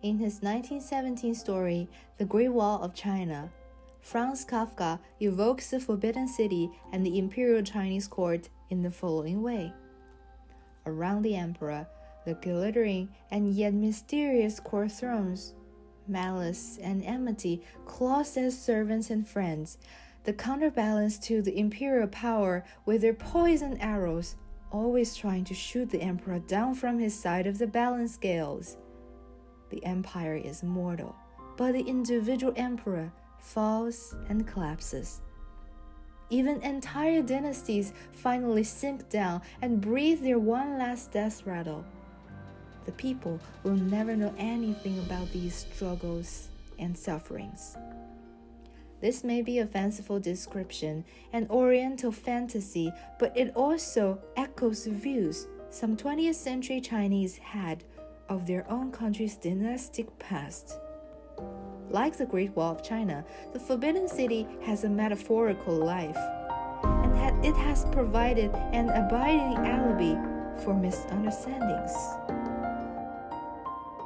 In his 1917 story, The Great Wall of China, Franz Kafka evokes the Forbidden City and the Imperial Chinese court in the following way. Around the emperor, the glittering and yet mysterious court thrones, malice and enmity close as servants and friends, the counterbalance to the imperial power with their poisoned arrows, always trying to shoot the emperor down from his side of the balance scales. The empire is mortal, but the individual emperor falls and collapses. Even entire dynasties finally sink down and breathe their one last death rattle. The people will never know anything about these struggles and sufferings. This may be a fanciful description, an oriental fantasy, but it also echoes views some 20th century Chinese had of their own country's dynastic past. Like the Great Wall of China, the Forbidden City has a metaphorical life, and it has provided an abiding alibi for misunderstandings.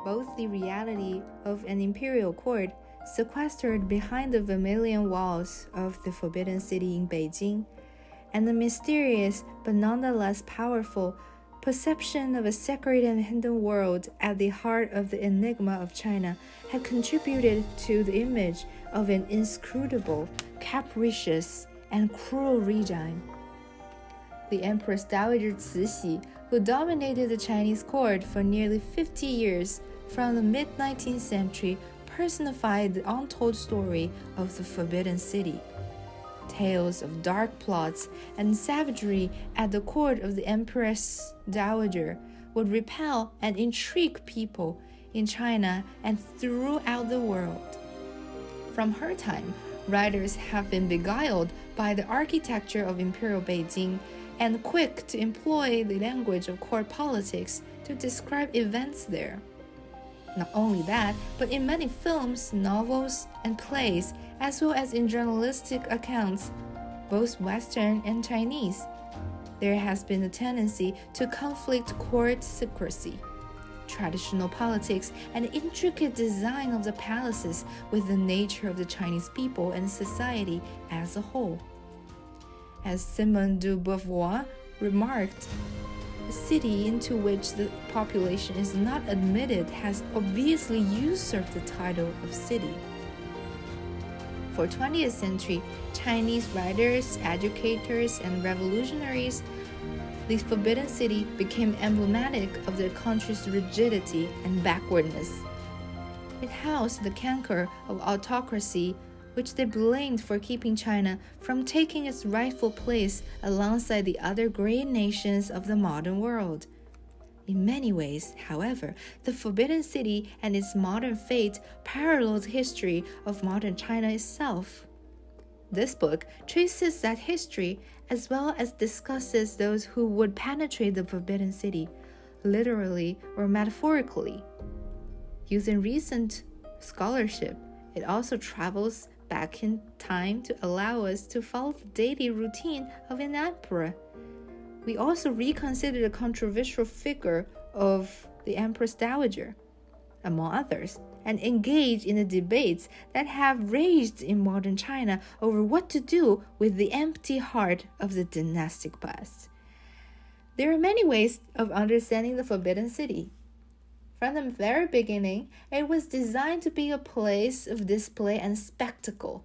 Both the reality of an imperial court sequestered behind the vermilion walls of the Forbidden City in Beijing, and the mysterious but nonetheless powerful perception of a sacred and hidden world at the heart of the enigma of China had contributed to the image of an inscrutable, capricious, and cruel regime. The Empress Dowager Cixi, who dominated the Chinese court for nearly 50 years from the mid-19th century, personified the untold story of the Forbidden City. Tales of dark plots and savagery at the court of the Empress Dowager would repel and intrigue people in China and throughout the world. From her time, writers have been beguiled by the architecture of Imperial Beijing and quick to employ the language of court politics to describe events there. Not only that, but in many films, novels, and plays, as well as in journalistic accounts, both Western and Chinese, there has been a tendency to conflict court secrecy, traditional politics, and intricate design of the palaces with the nature of the Chinese people and society as a whole. As Simone de Beauvoir remarked, a city into which the population is not admitted has obviously usurped the title of city. For 20th century Chinese writers, educators, and revolutionaries, the Forbidden City became emblematic of their country's rigidity and backwardness. It housed the canker of autocracy, which they blamed for keeping China from taking its rightful place alongside the other great nations of the modern world. In many ways, however, the Forbidden City and its modern fate parallel the history of modern China itself. This book traces that history as well as discusses those who would penetrate the Forbidden City, literally or metaphorically. Using recent scholarship, it also travels back in time to allow us to follow the daily routine of an emperor. We also reconsider the controversial figure of the Empress Dowager, among others, and engage in the debates that have raged in modern China over what to do with the empty heart of the dynastic past. There are many ways of understanding the Forbidden City. From the very beginning, it was designed to be a place of display and spectacle.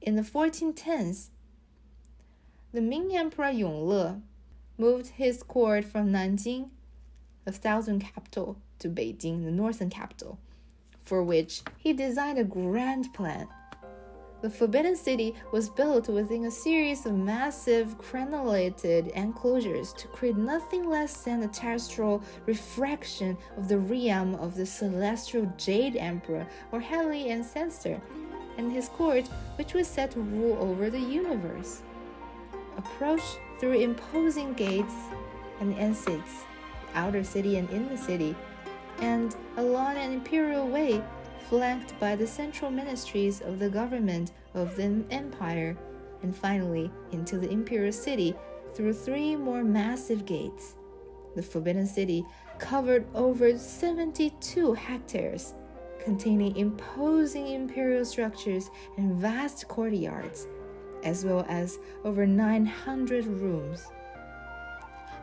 In the 1410s, the Ming Emperor Yongle moved his court from Nanjing, the southern capital, to Beijing, the northern capital, for which he designed a grand plan. The Forbidden City was built within a series of massive crenellated enclosures to create nothing less than a terrestrial refraction of the realm of the celestial Jade Emperor or heavenly ancestor, and his court, which was set to rule over the universe. Approached through imposing gates and exits, outer city and inner city, and along an imperial way flanked by the central ministries of the government of the empire, and finally into the imperial city through 3 more massive gates. The Forbidden City covered over 72 hectares, containing imposing imperial structures and vast courtyards, as well as over 900 rooms.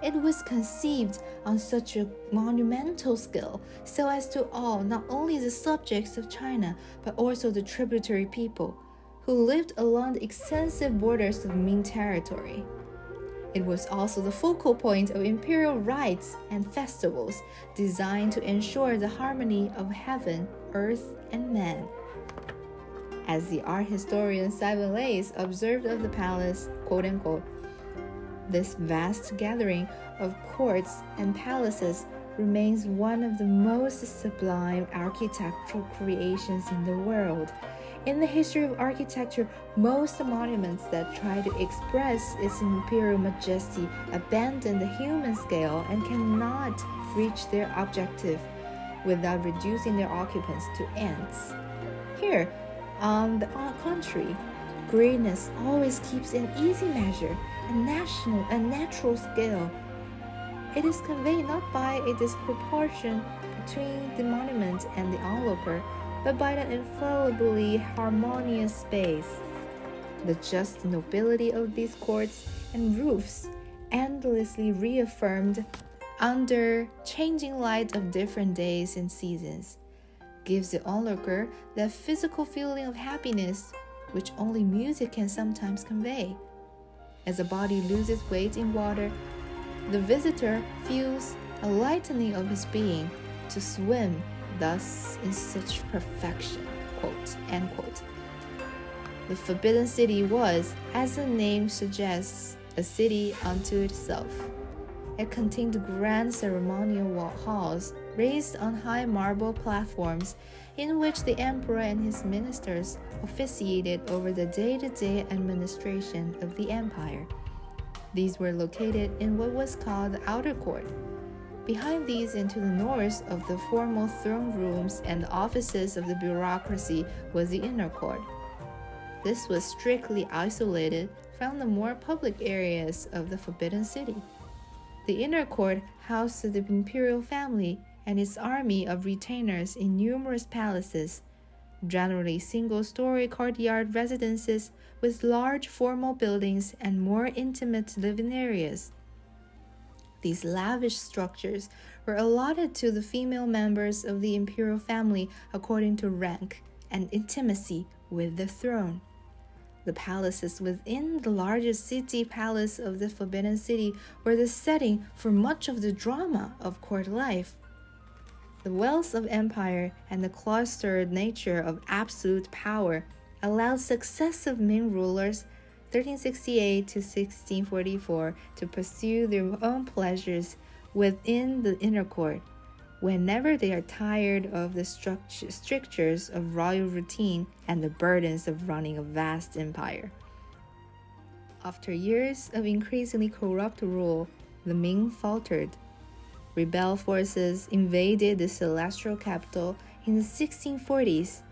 It was conceived on such a monumental scale so as to awe not only the subjects of China, but also the tributary people who lived along the extensive borders of Ming territory. It was also the focal point of imperial rites and festivals designed to ensure the harmony of heaven, earth, and man. As the art historian Simon Leys observed of the palace, quote-unquote, this vast gathering of courts and palaces remains one of the most sublime architectural creations in the world. In the history of architecture, most monuments that try to express its imperial majesty abandon the human scale and cannot reach their objective without reducing their occupants to ants. Here, on the contrary, greatness always keeps an easy measure, a natural scale. It is conveyed not by a disproportion between the monument and the onlooker, but by the infallibly harmonious space. The just nobility of these courts and roofs, endlessly reaffirmed under changing light of different days and seasons, gives the onlooker that physical feeling of happiness which only music can sometimes convey. As a body loses weight in water, the visitor feels a lightening of his being to swim thus in such perfection, quote, end quote. The Forbidden City was, as the name suggests, a city unto itself. It contained grand ceremonial halls raised on high marble platforms in which the emperor and his ministers officiated over the day-to-day administration of the empire. These were located in what was called the outer court. Behind these and to the north of the formal throne rooms and the offices of the bureaucracy was the inner court. This was strictly isolated from the more public areas of the Forbidden City. The inner court housed the imperial family and its army of retainers in numerous palaces, generally single-story courtyard residences with large formal buildings and more intimate living areas. These lavish structures were allotted to the female members of the imperial family according to rank and intimacy with the throne. The palaces within the largest city palace of the Forbidden City were the setting for much of the drama of court life. The wealth of empire and the clustered nature of absolute power allowed successive Ming rulers 1368 to 1644 to pursue their own pleasures within the inner court, whenever they are tired of the strictures of royal routine and the burdens of running a vast empire. After years of increasingly corrupt rule, the Ming faltered. Rebel forces invaded the celestial capital in the 1640s,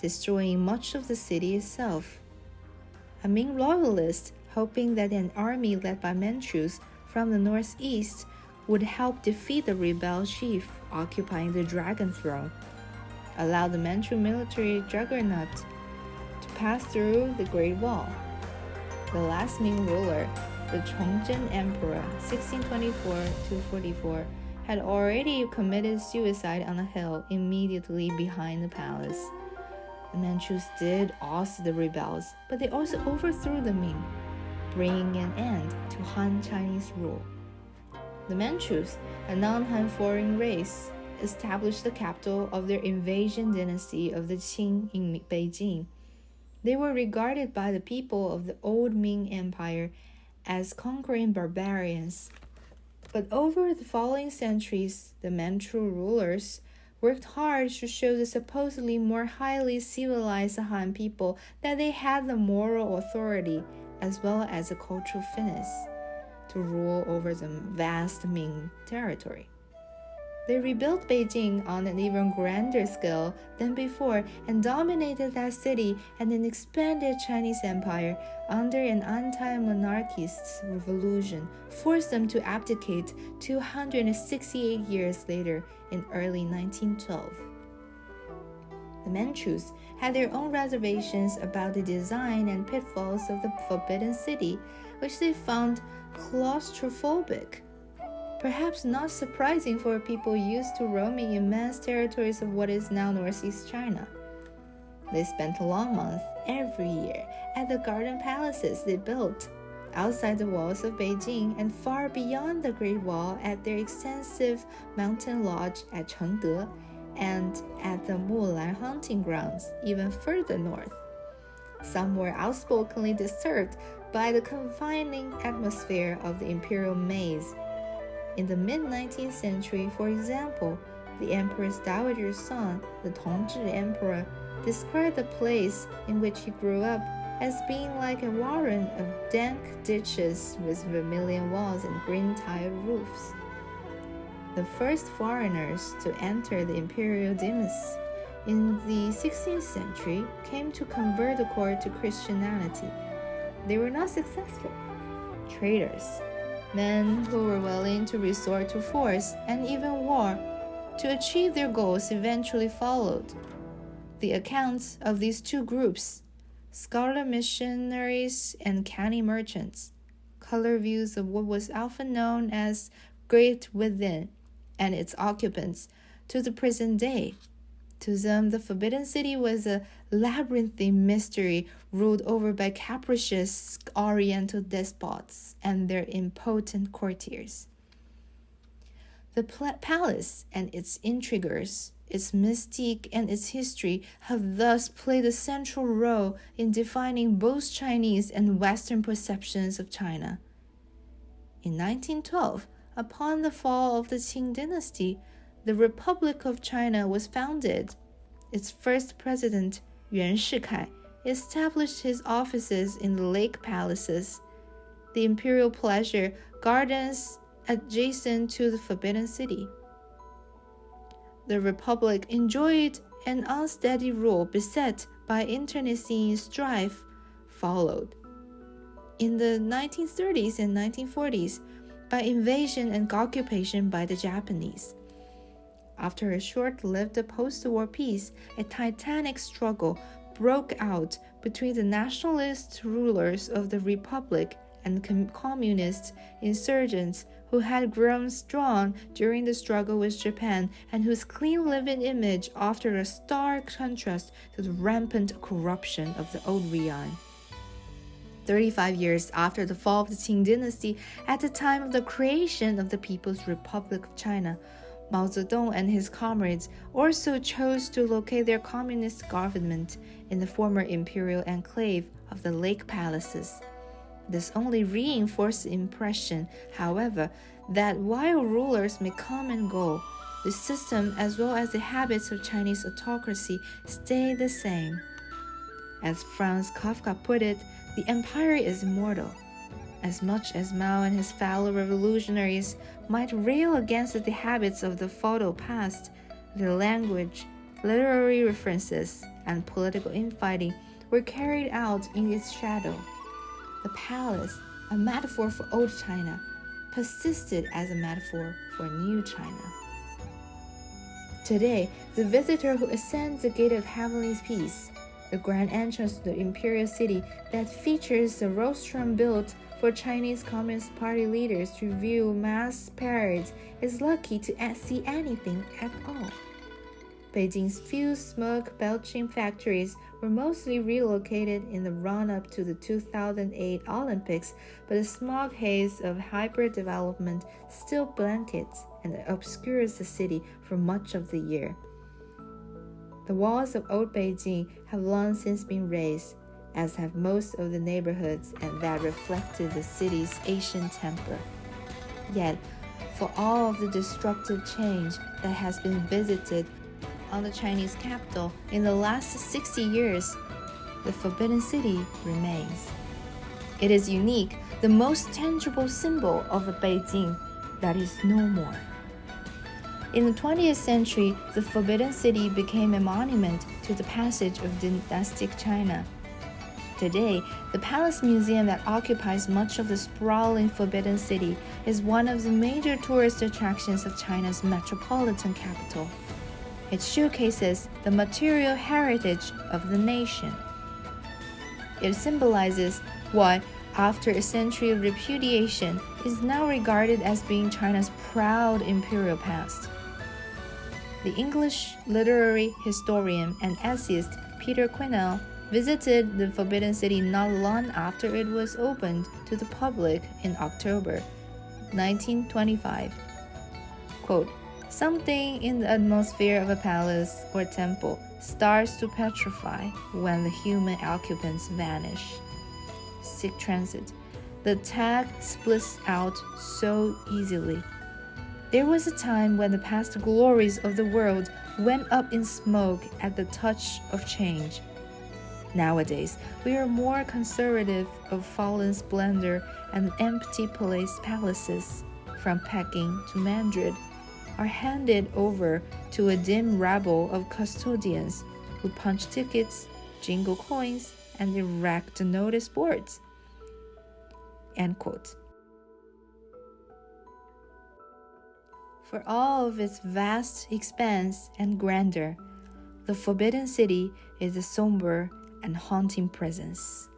destroying much of the city itself. A Ming loyalist, hoping that an army led by Manchus from the northeast would help defeat the rebel chief occupying the Dragon Throne, allowed the Manchu military juggernaut to pass through the Great Wall. The last Ming ruler, the Chongzhen Emperor, 1624-44, had already committed suicide on a hill immediately behind the palace. The Manchus did oust the rebels, but they also overthrew the Ming, bringing an end to Han Chinese rule. The Manchus, a non-Han foreign race, established the capital of their invasion dynasty of the Qing in Beijing. They were regarded by the people of the old Ming Empire as conquering barbarians. But over the following centuries, the Manchu rulers worked hard to show the supposedly more highly civilized Han people that they had the moral authority as well as the cultural finesse to rule over the vast Ming territory. They rebuilt Beijing on an even grander scale than before and dominated that city, and an expanded Chinese empire under an anti-monarchist revolution forced them to abdicate 268 years later in early 1912. The Manchus had their own reservations about the design and pitfalls of the Forbidden City, which they found claustrophobic. Perhaps not surprising for people used to roaming immense territories of what is now northeast China. They spent long months every year at the garden palaces they built outside the walls of Beijing and far beyond the Great Wall at their extensive mountain lodge at Chengde and at the Mulan hunting grounds even further north. Some were outspokenly disturbed by the confining atmosphere of the imperial maze. In the mid-19th century, for example, the emperor's dowager's son, the Tongzhi Emperor, described the place in which he grew up as being like a warren of dank ditches with vermilion walls and green-tiled roofs. The first foreigners to enter the imperial dynasty in the 16th century came to convert the court to Christianity. They were not successful. Traders, men who were willing to resort to force and even war to achieve their goals, eventually followed. The accounts of these two groups, scholar missionaries and canny merchants, color views of what was often known as Great Within and its occupants to the present day. To them, the Forbidden City was a labyrinthine mystery ruled over by capricious Oriental despots and their impotent courtiers. The palace and its intriguers, its mystique and its history have thus played a central role in defining both Chinese and Western perceptions of China. In 1912, upon the fall of the Qing dynasty, the Republic of China was founded. Its first president, Yuan Shikai, established his offices in the lake palaces, the imperial pleasure gardens adjacent to the Forbidden City. The Republic enjoyed an unsteady rule beset by internecine strife followed. In the 1930s and 1940s, by invasion and occupation by the Japanese. After a short-lived post-war peace, a titanic struggle broke out between the nationalist rulers of the Republic and communist insurgents who had grown strong during the struggle with Japan and whose clean living image offered a stark contrast to the rampant corruption of the old realm. 35 years after the fall of the Qing dynasty, at the time of the creation of the People's Republic of China, Mao Zedong and his comrades also chose to locate their communist government in the former imperial enclave of the lake palaces. This only reinforced the impression, however, that while rulers may come and go, the system as well as the habits of Chinese autocracy stay the same. As Franz Kafka put it, the empire is immortal. As much as Mao and his fellow revolutionaries might rail against the habits of the feudal past, the language, literary references, and political infighting were carried out in its shadow. The palace, a metaphor for old China, persisted as a metaphor for new China. Today, the visitor who ascends the gate of heavenly peace, the grand entrance to the imperial city that features the rostrum built for Chinese Communist Party leaders to view mass parades, is lucky to see anything at all. Beijing's few smoke-belching factories were mostly relocated in the run-up to the 2008 Olympics, but the smog haze of hyper-development still blankets and obscures the city for much of the year. The walls of old Beijing have long since been razed, as have most of the neighborhoods, and that reflected the city's ancient temper. Yet, for all of the destructive change that has been visited on the Chinese capital in the last 60 years, the Forbidden City remains. It is unique, the most tangible symbol of a Beijing that is no more. In the 20th century, the Forbidden City became a monument to the passage of dynastic China. Today, the Palace Museum that occupies much of the sprawling Forbidden City is one of the major tourist attractions of China's metropolitan capital. It showcases the material heritage of the nation. It symbolizes what, after a century of repudiation, is now regarded as being China's proud imperial past. The English literary historian and essayist Peter Quinnell visited the Forbidden City not long after it was opened to the public in October 1925. Quote, "Something in the atmosphere of a palace or temple starts to petrify when the human occupants vanish." Sic transit. The tag splits out so easily. There was a time when the past glories of the world went up in smoke at the touch of change. Nowadays, we are more conservative of fallen splendor, and empty palaces, from Peking to Madrid, are handed over to a dim rabble of custodians who punch tickets, jingle coins, and erect notice boards. End quote. For all of its vast expanse and grandeur, the Forbidden City is a somber and haunting presence.